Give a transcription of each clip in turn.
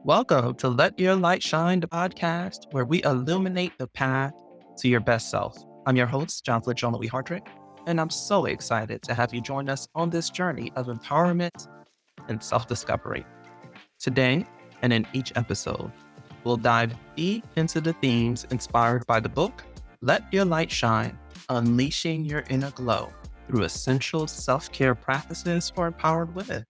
Welcome to Let Your Light Shine, the podcast where we illuminate the path to your best self. I'm your host, John Louis Hardrick, and I'm so excited to have you join us on this journey of empowerment and self-discovery. Today, and in each episode, we'll dive deep into the themes inspired by the book, Let Your Light Shine, Unleashing Your Inner Glow through essential self-care practices for empowered women.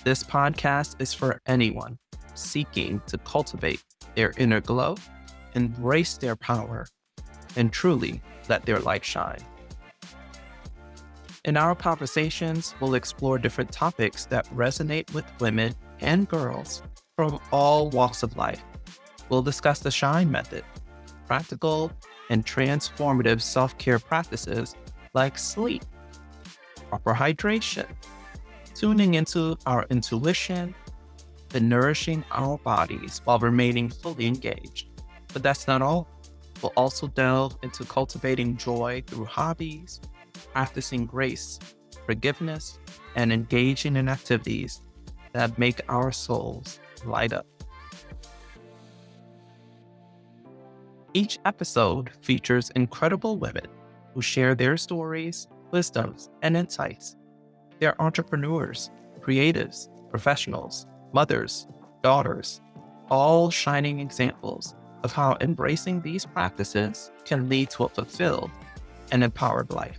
This podcast is for anyone seeking to cultivate their inner glow, embrace their power, and truly let their light shine. In our conversations, we'll explore different topics that resonate with women and girls from all walks of life. We'll discuss the SHINE method, practical and transformative self-care practices like sleep, proper hydration, tuning into our intuition, and nourishing our bodies while remaining fully engaged. But that's not all. We'll also delve into cultivating joy through hobbies, practicing grace, forgiveness, and engaging in activities that make our souls light up. Each episode features incredible women who share their stories, wisdoms, and insights. They're entrepreneurs, creatives, professionals, mothers, daughters, all shining examples of how embracing these practices can lead to a fulfilled and empowered life.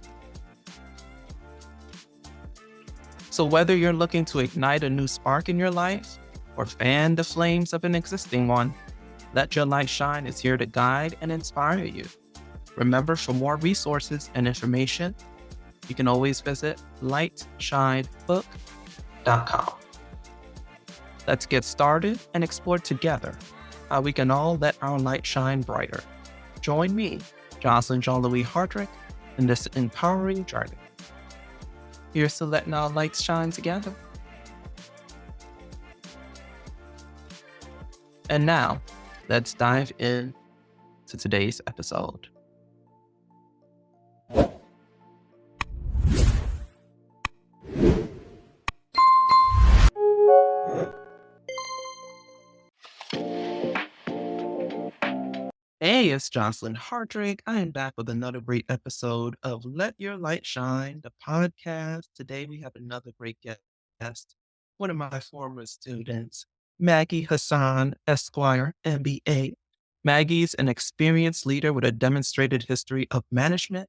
So whether you're looking to ignite a new spark in your life or fan the flames of an existing one, Let Your Light Shine is here to guide and inspire you. Remember, for more resources and information, you can always visit lightshinebook.com. Let's get started and explore together how we can all let our light shine brighter. Join me, John Louis Hardrick, in this empowering journey. Here's to letting our lights shine together. And now, let's dive in to today's episode. Hey, it's Jocelyn Hardrick. I am back with another great episode of Let Your Light Shine, the podcast. Today we have another great guest, one of my former students, Maggie Hassan, Esquire, MB.A. Maggie's an experienced leader with a demonstrated history of management,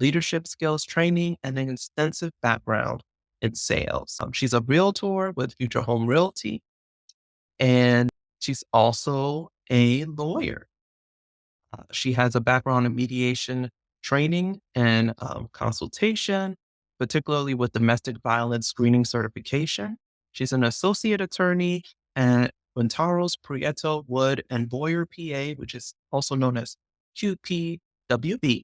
leadership skills training, and an extensive background in sales. She's a realtor with Future Home Realty, and she's also a lawyer. She has a background in mediation training and consultation, particularly with domestic violence screening certification. She's an associate attorney at Quintaros, Prieto, Wood, and Boyer, PA, which is also known as QPWB.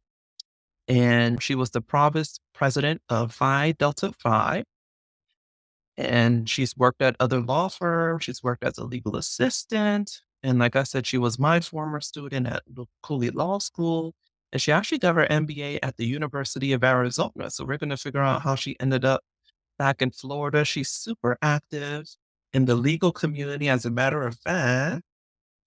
And she was the provost president of Phi Delta Phi. And she's worked at other law firms. She's worked as a legal assistant. And like I said, she was my former student at the Cooley Law School. And she actually got her MBA at the University of Arizona. So we're going to figure out how she ended up back in Florida. She's super active in the legal community. As a matter of fact,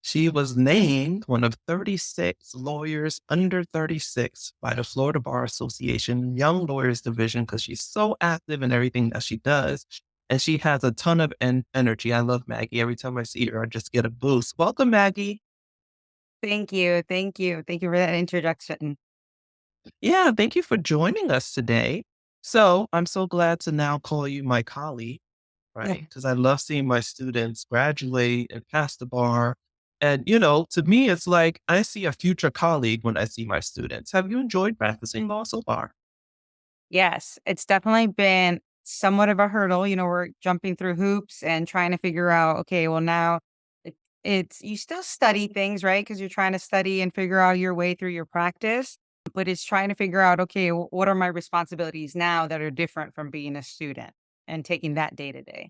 she was named one of 36 lawyers under 36 by the Florida Bar Association Young Lawyers Division because she's so active in everything that she does. And she has a ton of energy. I love Maggie. Every time I see her, I just get a boost. Welcome, Maggie. Thank you. Thank you. Thank you for that introduction. Yeah, thank you for joining us today. So I'm so glad to now call you my colleague, right? Because I love seeing my students graduate and pass the bar. And, to me, it's like I see a future colleague when I see my students. Have you enjoyed practicing law so far? Yes, it's definitely been somewhat of a hurdle. We're jumping through hoops and trying to figure out, okay, well, now it's you still study things, right? Because you're trying to study and figure out your way through your practice. But it's trying to figure out, okay, what are my responsibilities now that are different from being a student and taking that day to day?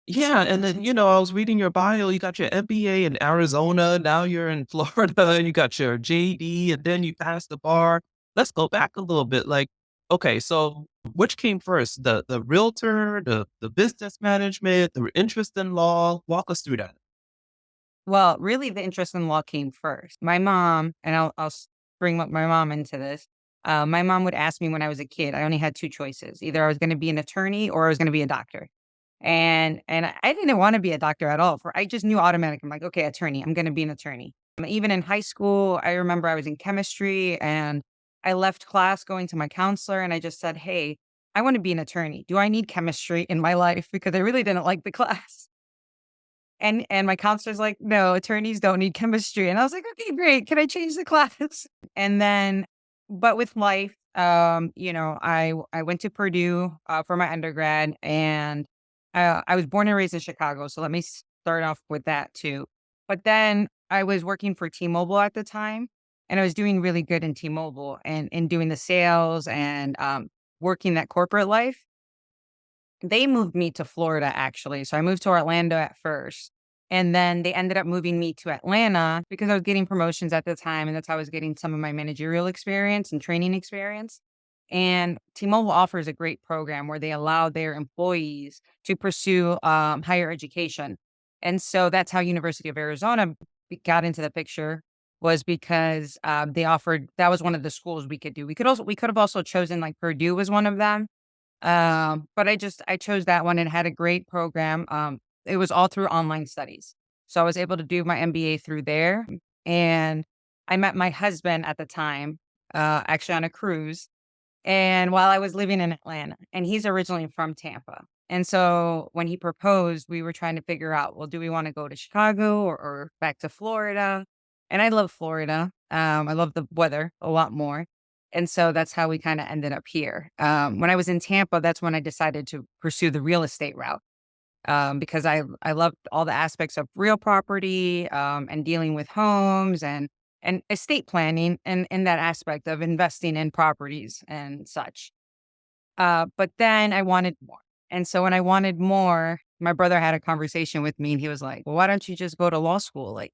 Yeah, and then, I was reading your bio, you got your MBA in Arizona, now you're in Florida, and you got your JD, and then you passed the bar. Let's go back a little bit. Like, Okay, so which came first? The realtor, the business management, the interest in law? Walk us through that. Well, really, the interest in law came first. My mom, and bring up my mom into this. My mom would ask me when I was a kid. I only had two choices: either I was going to be an attorney or I was going to be a doctor. And I didn't want to be a doctor at all. For I just knew automatic. I'm like, okay, attorney. I'm going to be an attorney. Even in high school, I remember I was in chemistry and I left class going to my counselor and I just said, hey, I want to be an attorney. Do I need chemistry in my life? Because I really didn't like the class. And my counselor's like, "No, attorneys don't need chemistry." And I was like, "Okay, great. Can I change the class?" And then but with life, I went to Purdue, for my undergrad, and, I was born and raised in Chicago, so let me start off with that too. But then I was working for T-Mobile at the time, and I was doing really good in T-Mobile and doing the sales and, working that corporate life. They moved me to Florida, actually. So I moved to Orlando at first, and then they ended up moving me to Atlanta because I was getting promotions at the time, and that's how I was getting some of my managerial experience and training experience. And T-Mobile offers a great program where they allow their employees to pursue higher education. And so that's how University of Arizona got into the picture was because they offered that was one of the schools we could do. We could have also chosen like Purdue was one of them, but I chose that one and had a great program. It was all through online studies. So I was able to do my MBA through there. And I met my husband at the time, actually on a cruise. And while I was living in Atlanta, and he's originally from Tampa. And so when he proposed, we were trying to figure out, well, do we want to go to Chicago or back to Florida? And I love Florida. I love the weather a lot more. And so that's how we kind of ended up here. When I was in Tampa, that's when I decided to pursue the real estate route, because I loved all the aspects of real property, and dealing with homes and estate planning and in that aspect of investing in properties and such. But then I wanted more. And so when I wanted more, my brother had a conversation with me and he was like, well, why don't you just go to law school? Like,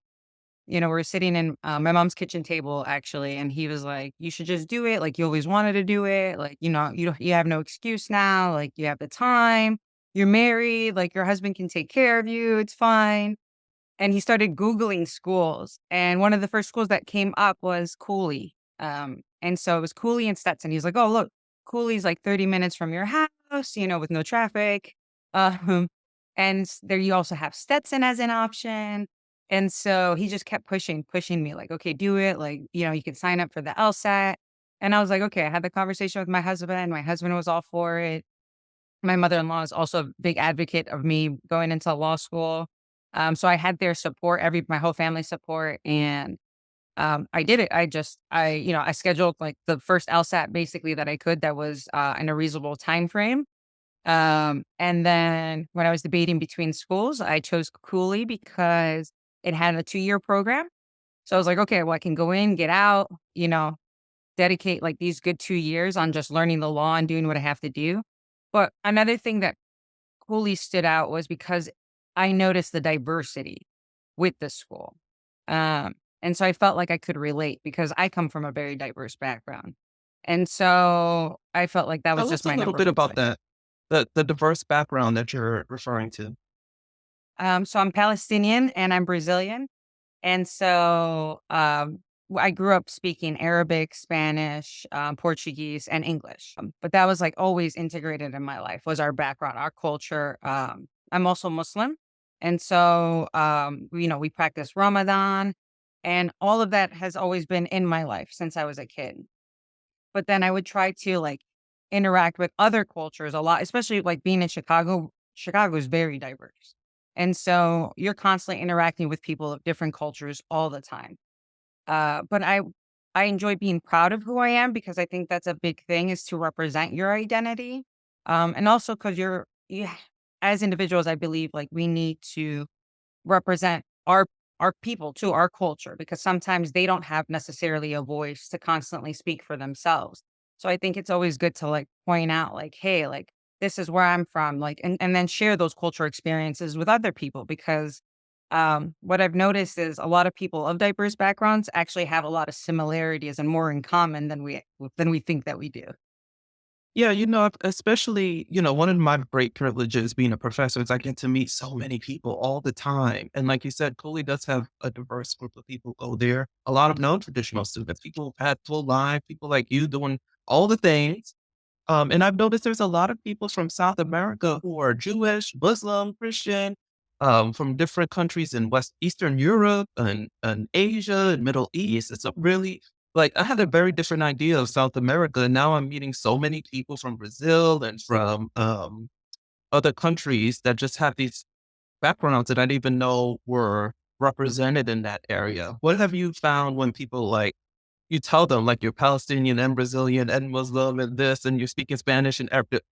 we're sitting in my mom's kitchen table actually. And he was like, you should just do it. Like you always wanted to do it. Like, you have no excuse now. Like you have the time. You're married. Like your husband can take care of you. It's fine. And he started Googling schools, and one of the first schools that came up was Cooley. And so it was Cooley and Stetson. He's like, "Oh, look, Cooley's like 30 minutes from your house, with no traffic." Um, there you also have Stetson as an option. And so he just kept pushing me like, "Okay, do it. Like, you can sign up for the LSAT." And I was like, "Okay." I had the conversation with my husband. My husband was all for it. My mother-in-law is also a big advocate of me going into law school. So I had their support, my whole family support, and I did it. I scheduled like the first LSAT basically that I could that was in a reasonable time frame. And then when I was debating between schools, I chose Cooley because it had a 2-year program. So I was like, okay, well, I can go in, get out, dedicate like these good 2 years on just learning the law and doing what I have to do. But another thing that Cooley stood out was because I noticed the diversity with the school. And so I felt like I could relate because I come from a very diverse background. And so I felt like that was Tell just us a my little number bit one about choice. that, the diverse background that you're referring to. So I'm Palestinian and I'm Brazilian. And so I grew up speaking Arabic, Spanish, Portuguese, and English. But that was like always integrated in my life was our background, our culture. I'm also Muslim. And so, we practice Ramadan and all of that has always been in my life since I was a kid. But then I would try to like interact with other cultures a lot, especially like being in Chicago. Chicago is very diverse. And so you're constantly interacting with people of different cultures all the time. But I enjoy being proud of who I am because I think that's a big thing is to represent your identity. And also because yeah, as individuals, I believe like we need to represent our people too, our culture, because sometimes they don't have necessarily a voice to constantly speak for themselves. So I think it's always good to like point out like, hey, like this is where I'm from, like, and then share those cultural experiences with other people because what I've noticed is a lot of people of diverse backgrounds actually have a lot of similarities and more in common than we think that we do. Yeah, especially, one of my great privileges being a professor is I get to meet so many people all the time. And like you said, Cooley does have a diverse group of people go there. A lot of non-traditional students, people who've had full lives, people like you doing all the things. And I've noticed there's a lot of people from South America who are Jewish, Muslim, Christian, from different countries in West Eastern Europe and Asia and Middle East. It's a really like I had a very different idea of South America, and now I'm meeting so many people from Brazil and from other countries that just have these backgrounds that I didn't even know were represented in that area. What have you found when people like you tell them like you're Palestinian and Brazilian and Muslim and this, and you're speaking Spanish and Arabic.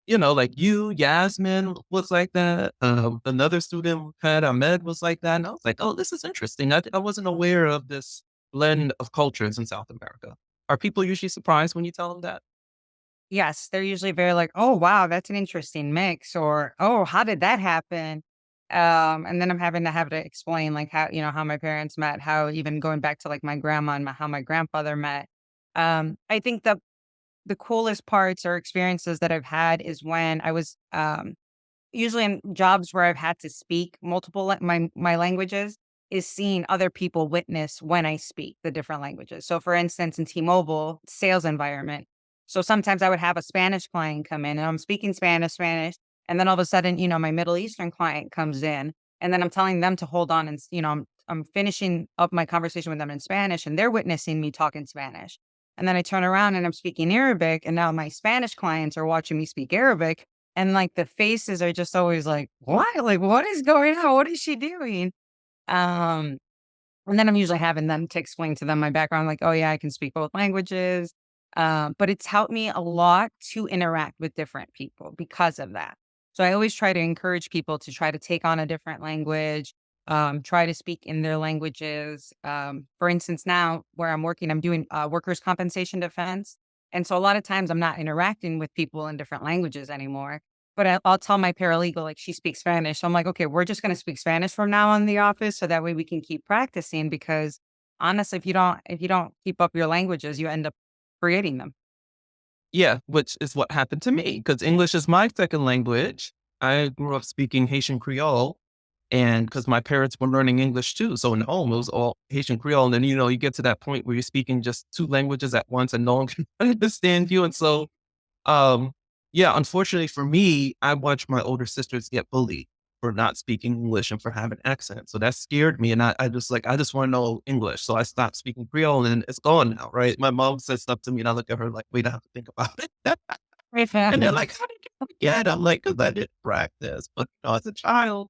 Like you, Yasmin was like that. Another student we had, Ahmed, was like that. And I was like, oh, this is interesting. I wasn't aware of this blend of cultures in South America. Are people usually surprised when you tell them that? Yes, they're usually very like, "Oh, wow, that's an interesting mix," or, "Oh, how did that happen?" And then I'm having to have to explain like how, how my parents met, how even going back to like my grandma and how my grandfather met. I think the coolest parts or experiences that I've had is when I was usually in jobs where I've had to speak multiple my languages is seeing other people witness when I speak the different languages. So for instance, in T-Mobile sales environment, so sometimes I would have a Spanish client come in and I'm speaking Spanish, and then all of a sudden, my Middle Eastern client comes in and then I'm telling them to hold on and I'm finishing up my conversation with them in Spanish and they're witnessing me talking Spanish. And then I turn around and I'm speaking Arabic and now my Spanish clients are watching me speak Arabic and, like, the faces are just always like, "What? Like, what is going on? What is she doing?" Um, and then I'm usually having them to explain to them my background, like, "Oh, yeah, I can speak both languages." But it's helped me a lot to interact with different people because of that. So I always try to encourage people to try to take on a different language, try to speak in their languages. For instance, now where I'm working, I'm doing workers' compensation defense. And so a lot of times I'm not interacting with people in different languages anymore. But I'll tell my paralegal, like, she speaks Spanish. So I'm like, okay, we're just going to speak Spanish from now on in the office. So that way we can keep practicing because honestly, if you don't keep up your languages, you end up creating them. Yeah, which is what happened to me because English is my second language. I grew up speaking Haitian Creole. And because my parents were learning English too. So in home, it was all Haitian Creole. And then, you get to that point where you're speaking just two languages at once and no one can understand you. And so, um, yeah, unfortunately for me, I watched my older sisters get bullied for not speaking English and for having accents. So that scared me. And I just want to know English. So I stopped speaking Creole and it's gone now, right? My mom said stuff to me and I look at her like, wait, I have to think about it. And they're like, how did you forget? I'm like, because I didn't practice. But, as a child,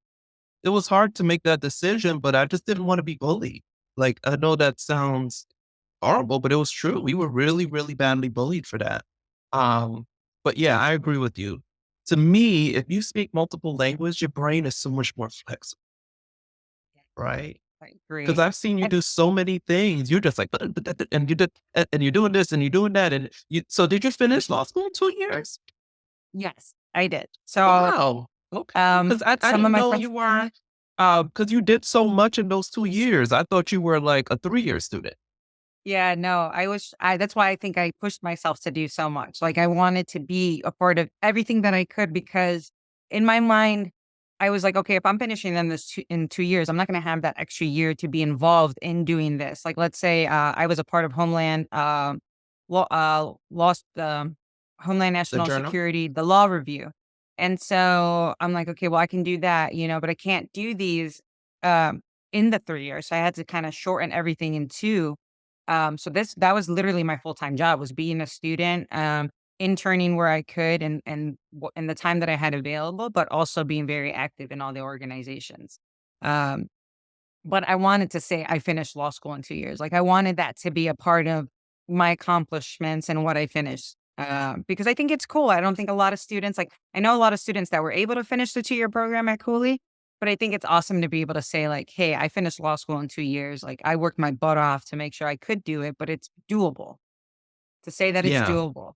it was hard to make that decision, but I just didn't wanna be bullied. Like, I know that sounds horrible, but it was true. We were really, really badly bullied for that. Um, but yeah, I agree with you. To me, if you speak multiple language, your brain is so much more flexible, right? I Because agree. 'Cause I've seen you And do so many things. You're just like, and you did and you're doing this and you're doing that, and you so did you finish law school in 2 years? yes, I did. So, Wow. Okay. Because I some of didn't my know friends you were, because you did so much in those 2 years. I thought you were like a 3-year student. yeah, no, that's why I think I pushed myself to do so much. Like I wanted to be a part of everything that I could because in my mind, I was like, okay, if I'm finishing in 2 years, I'm not going to have that extra year to be involved in doing this. Like, let's say I was a part of lost Homeland The National journal? Security, the law review, and so I'm like, okay, well, I can do that, but I can't do these um, in the 3 years. So I had to kind of shorten everything in two. So that was literally my full-time job was being a student, interning where I could and in the time that I had available, but also being very active in all the organizations. Um, but I wanted to say I finished law school in 2 years. Like I wanted that to be a part of my accomplishments and what I finished. Because I think it's cool. I don't think a lot of students like I know a lot of students that were able to finish the 2-year program at Cooley, but I think it's awesome to be able to say like, "Hey, I finished law school in 2 years. Like I worked my butt off to make sure I could do it, but it's doable." To say that it's Yeah. doable.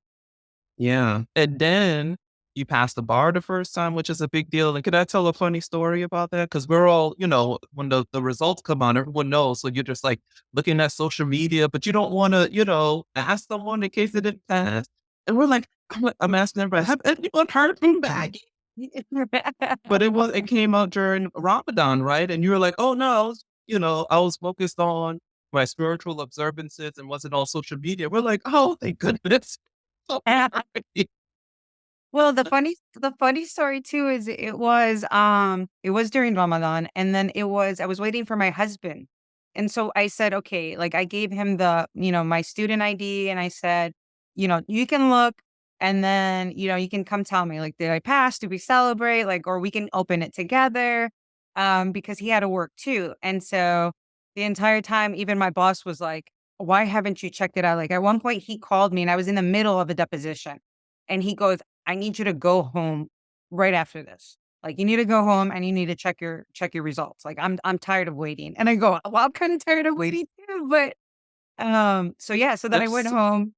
Yeah. And then you passed the bar the first time, which is a big deal. And could I tell a funny story about that? Because we're all, when the results come on, everyone knows. So you're just like looking at social media, but you don't want to, ask someone in case they didn't pass. And we're like, I'm asking everybody, have anyone heard from Maggie? But it came out during Ramadan, right? And you were like, "Oh, no, I was focused on my spiritual observances and wasn't on social media." We're like, "Oh, thank goodness." So happy. Well, the funny story too is it was during Ramadan, and then I was waiting for my husband. And so I said, "Okay," like I gave him my student ID, and I said, "You can look, and then, you can come tell me, like, did I pass? Did we celebrate? Like, or we can open it together." Because he had to work too. And so the entire time, even my boss was like, "Why haven't you checked it out?" Like, at one point he called me and I was in the middle of a deposition, and he goes, "I need you to go home right after this. Like, you need to go home and you need to check your results. Like, I'm tired of waiting." And I go, "Well, I'm kinda tired of waiting too." But, so yeah, so then I went That's home.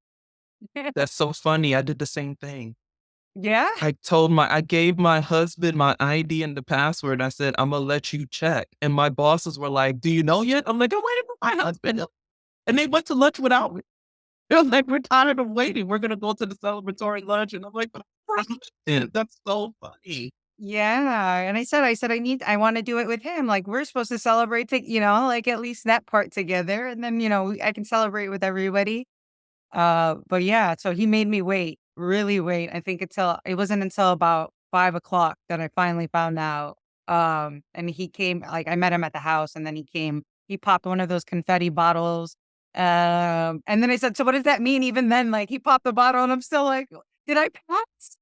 that's so funny. I did the same thing. Yeah? I gave my husband my ID and the password. I said, "Imma let you check." And my bosses were like, "Do you know yet?" I'm like, "I'm waiting for my husband." And they went to lunch without me. They're like, "We're tired of waiting. We're gonna go to the celebratory lunch." And I'm like, "But I'm pregnant." That's so funny. Yeah, and I wanna do it with him. Like, we're supposed to celebrate like, at least that part together, and then, I can celebrate with everybody. But yeah, so he made me wait, really wait. I think it wasn't until about 5 o'clock that I finally found out. And he came, like, I met him at the house, and then he popped one of those confetti bottles. And then I said, "So what does that mean?" Even then, like, he popped the bottle, and I'm still like, "Did I pass?"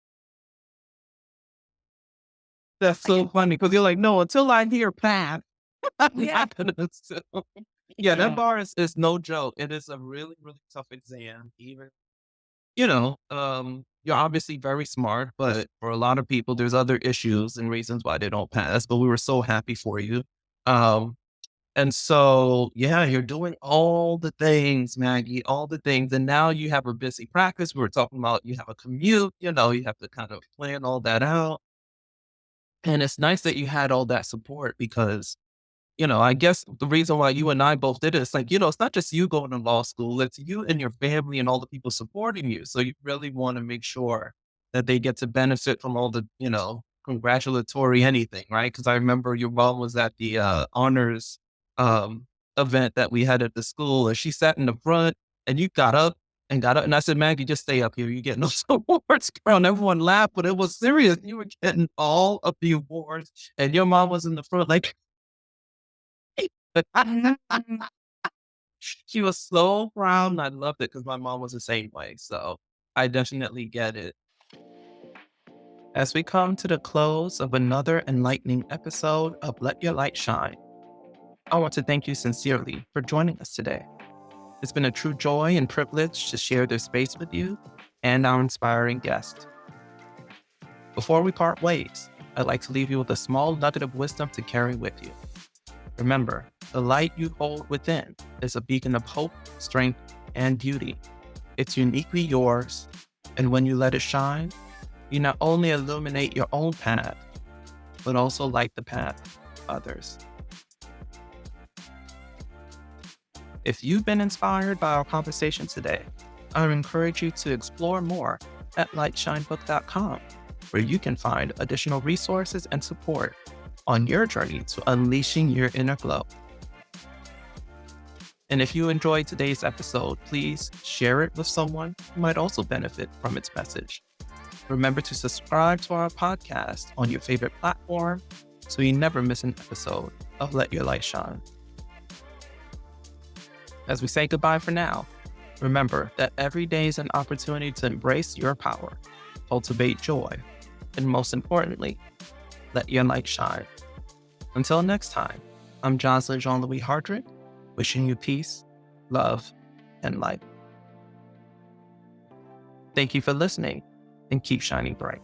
That's so funny because 'cause you're like, "No, until I hear pass, I'm Yeah. not gonna assume." Yeah, that Yeah. bar is no joke. It is a really, really tough exam. Even you're obviously very smart, but for a lot of people, there's other issues and reasons why they don't pass, but we were so happy for you. Um, and so, yeah, you're doing all the things, Maggie, all the things, and now you have a busy practice. We were talking about you have a commute, you have to kind of plan all that out, and it's nice that you had all that support because I guess the reason why you and I both did it, it's like, it's not just you going to law school, it's you and your family and all the people supporting you. So you really want to make sure that they get to benefit from all the, congratulatory anything, right? Because I remember your mom was at the honors um, event that we had at the school, and she sat in the front, and you got up, and I said, "Maggie, just stay up here. You get no awards, girl." And everyone laughed, but it was serious. You were getting all of the awards, and your mom was in the front, like, but she was so proud, and I loved it because my mom was the same way, so I definitely get it. As we come to the close of another enlightening episode of Let Your Light Shine, I want to thank you sincerely for joining us today. It's been a true joy and privilege to share this space with you and our inspiring guest. Before we part ways, I'd like to leave you with a small nugget of wisdom to carry with you. Remember, the light you hold within is a beacon of hope, strength, and beauty. It's uniquely yours, and when you let it shine, you not only illuminate your own path, but also light the path of others. If you've been inspired by our conversation today, I would encourage you to explore more at lightshinebook.com, where you can find additional resources and support on your journey to unleashing your inner glow. And if you enjoyed today's episode, please share it with someone who might also benefit from its message. Remember to subscribe to our podcast on your favorite platform so you never miss an episode of Let Your Light Shine. As we say goodbye for now, remember that every day is an opportunity to embrace your power, cultivate joy, and most importantly, let your light shine. Until next time, I'm Jocelyn Jean-Louis Hardrick, wishing you peace, love, and light. Thank you for listening, and keep shining bright.